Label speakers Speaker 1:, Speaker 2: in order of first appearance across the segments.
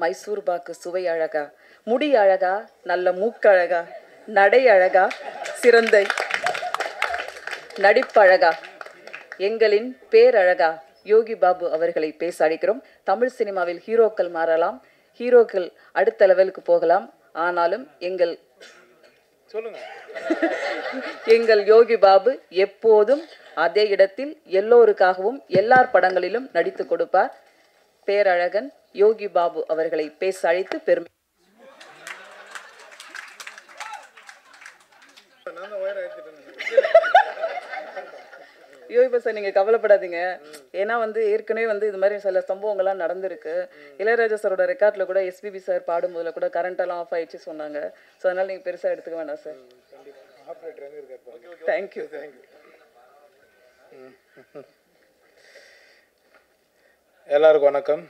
Speaker 1: மைசூர் பாக்கு சுவை அழகா, முடி அழகா, நல்ல மூக்கழகா, நடை அழகா, சிறந்த நடிப்பழகா, எங்களின் பேரழகா யோகி பாபு அவர்களை பேச அழைக்கிறோம். தமிழ் சினிமாவில் ஹீரோக்கள் மாறலாம், ஹீரோக்கள் அடுத்த லெவலுக்கு போகலாம். ஆனாலும் எங்கள் யோகி பாபு எப்போதும் அதே இடத்தில் எல்லோருக்காகவும் எல்லார் படங்களிலும் நடித்து கொடுப்பார். பேரழகன் யோகி பாபு அவர்களை பேச அழைத்து பெருமை. யோகி சார், நீங்கள் கவலைப்படாதீங்க. ஏன்னா ஏற்கனவே இது மாதிரி சில சம்பவங்கள்லாம் நடந்திருக்கு. இளையராஜா சாரோட ரெக்கார்டில் கூட எஸ்பிபி சார் பாடும்போதுல கூட கரண்டெல்லாம் ஆஃப் ஆயிடுச்சு சொன்னாங்க. ஸோ அதனால் நீங்கள் பெருசாக எடுத்துக்க வேண்டாம் சார். தேங்க்யூ.
Speaker 2: எல்லாருக்கும் வணக்கம்.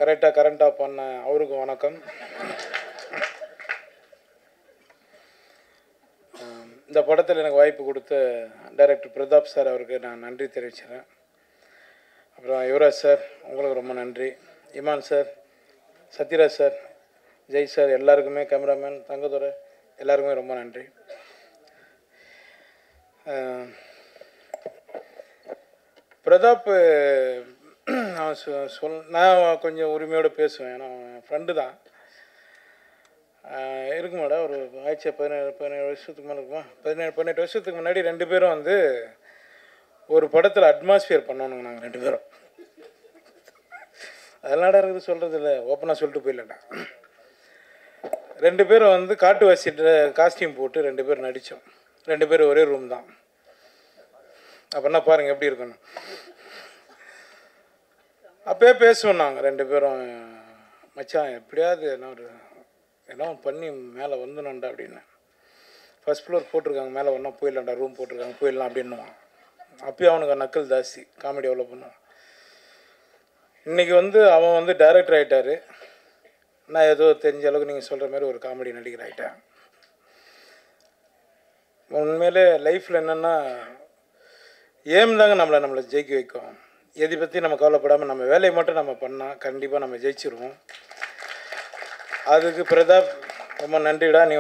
Speaker 2: கரெக்டாக பண்ண அவருக்கும் வணக்கம். இந்த படத்தில் எனக்கு வாய்ப்பு கொடுத்த டைரக்டர் பிரதாப் சார் அவருக்கு நான் நன்றி தெரிவிச்சுறேன். அப்புறம் யுவராஜ் சார் உங்களுக்கு ரொம்ப நன்றி. Imman sir, Sathyaraj sir, Jai sir, எல்லாருக்குமே, கேமராமேன் தங்கதுரை எல்லாருக்குமே ரொம்ப நன்றி. பிரதாப் நான் கொஞ்சம் உரிமையோடு பேசுவேன். ஏன்னா ஃப்ரெண்டு தான் இருக்கு மேடம். ஒரு 17 வருஷத்துக்கு மேலே இருக்குமா, 18 வருஷத்துக்கு முன்னாடி 2 பேரும் ஒரு படத்தில் அட்மாஸ்பியர் பண்ணணுங்க. நாங்கள் 2 பேரும் அதெல்லாம் இருக்குது சொல்கிறது இல்லை, ஓப்பனாக சொல்லிட்டு போயிடலடா. 2 பேரும் காட்டுவாசி காஸ்டியூம் போட்டு 2 பேரும் நடித்தோம். 2 பேரும் ஒரே ரூம் தான். அப்படின்னா பாருங்கள் எப்படி இருக்கணும். அப்போயே பேசுவோம் நாங்கள் 2 பேரும், மச்சான் எப்படியாவது என்ன பண்ணி மேலே வந்துடணும்டா அப்படின்னு. ஃபஸ்ட் ஃப்ளோர் போட்டிருக்காங்க, மேலே ஒன்றா போயிடலாம்டா, ரூம் போட்டிருக்காங்க, போயிடலாம் அப்படின்னுவான். அப்போயும் அவனுக்கு நக்கல் ஜாஸ்தி, காமெடி எவ்வளோ பண்ணுவான். இன்றைக்கி அவன் டைரக்டர் ஆகிட்டார். நான் ஏதோ தெரிஞ்ச அளவுக்கு நீங்கள் சொல்கிற மாதிரி ஒரு காமெடி நடிகர் ஆகிட்டேன். உண்மையிலே லைஃப்பில் என்னென்னா ஏம் தாங்க நம்மளை ஜெயிக்க வைக்கும். எதை பற்றி நம்ம கவலைப்படாமல் நம்ம வேலையை மட்டும் நம்ம பண்ணால் கண்டிப்பாக நம்ம ஜெயிச்சிருவோம். அதுக்கு பிரதாப் ரொம்ப நன்றிடா. நீ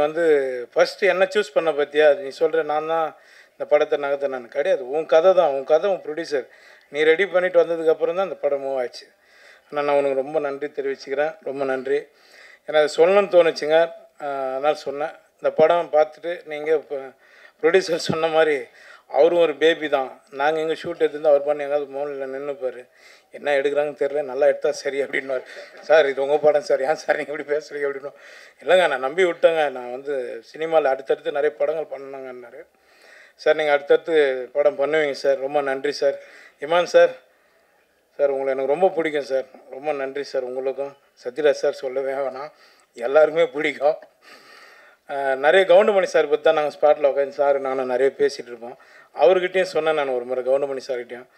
Speaker 2: ஃபஸ்ட்டு என்ன சூஸ் பண்ண பற்றியா நீ சொல்கிற, நான் தான் இந்த படத்தை நகர்த்த நான் கிடையாது. உன் கதை தான், உன் கதை, உன் ப்ரொடியூசர் நீ ரெடி பண்ணிவிட்டு வந்ததுக்கப்புறம் தான் இந்த படம் மூவ் ஆச்சு. ஆனால் நான் உனக்கு ரொம்ப நன்றி தெரிவிச்சுக்கிறேன். ரொம்ப நன்றி. ஏன்னா அது சொல்லணும்னு தோணுச்சுங்க, அதனால் சொன்னேன். இந்த படம் பார்த்துட்டு நீங்கள் இப்போ ப்ரொடியூசர் சொன்ன மாதிரி அவரும் ஒரு பேபி தான். நாங்கள் எங்கள் ஷூட் எடுத்துருந்து அவர் பண்ணி எங்காவது மோனில் நின்றுப்பார். என்ன எடுக்கிறாங்கன்னு தெரியல, நல்லா எடுத்தால் சரி அப்படின்வார். சார் இது உங்கள் படம் சார், ஏன் சார் நீங்கள் இப்படி பேசுகிறீங்க அப்படின்னு. இல்லைங்க நான் நம்பி விட்டேங்க, நான் சினிமாவில் அடுத்தடுத்து நிறைய படங்கள் பண்ணணுங்கன்னாரு. சார் நீங்கள் அடுத்தடுத்து படம் பண்ணுவீங்க சார், ரொம்ப நன்றி சார். இமான் சார், சார் உங்களை எனக்கு ரொம்ப பிடிக்கும் சார், ரொம்ப நன்றி சார். உங்களுக்கும் சத்யராஜ் சார் சொல்லவே வேணாம், எல்லாருக்குமே பிடிக்கும். நிறைய கவுண்டமணி சார் பற்றி தான் நாங்கள் ஸ்பாட்டில் உட்காந்து சார் நானும் நிறைய பேசிகிட்டு இருப்போம். அவர்கிட்டையும் சொன்னேன் நான் ஒரு முறை கவுண்டமணி சார்கிட்டையும்,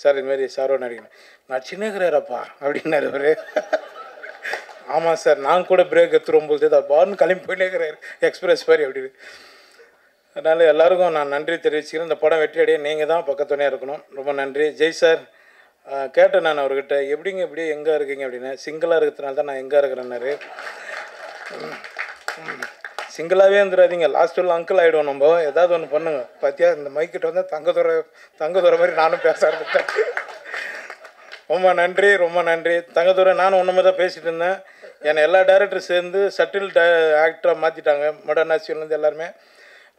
Speaker 2: சார் இதுமாரி சாரோ நடிக்கணும் நான் சின்னகிறாரப்பா அப்படின்னாரு அவர். ஆமாம் சார், நான் கூட பிரேக் எடுத்துரும்போது தான் பார்னு கிளம்பி போயிட்டேங்கிறாரு எக்ஸ்பிரஸ் மாதிரி அப்படின்னு. அதனால் எல்லாருக்கும் நான் நன்றி தெரிவிச்சுக்கிறேன். இந்த படம் வெற்றி அடைய நீங்கள் தான் பக்கத்துணையாக இருக்கணும். ரொம்ப நன்றி. ஜெய் சார் கேட்டேன் நான் அவர்கிட்ட, எப்படிங்க இப்படி எங்கே இருக்கீங்க அப்படின்னு. சிங்கிளாக இருக்கிறதுனால தான் நான் எங்கே இருக்கிறேன்னாரு. சிங்கிளாகவே இருந்துடாதீங்க, லாஸ்ட்டில் அங்கிள் ஆகிடுவோம். நம்ம ஏதாவது ஒன்று பண்ணுங்க. பார்த்தியா இந்த மைக்கிட்ட தங்கதுரை மாதிரி நானும் பேச ஆரம்பித்தேன். ரொம்ப நன்றி, ரொம்ப நன்றி தங்கதுரை. நானும் ஒன்று மாதிரி தான் பேசிகிட்டு இருந்தேன். என்னை எல்லா டேரக்டரும் சேர்ந்து சட்டில் ஆக்டராக மாற்றிட்டாங்க, மாடர்ன் ஆக்ஷன்லேருந்து எல்லாருமே.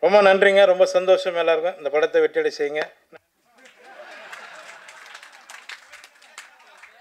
Speaker 2: ரொம்ப நன்றிங்க, ரொம்ப சந்தோஷம் எல்லாருக்கும். இந்த படத்தை வெற்றியடை செய்யுங்க.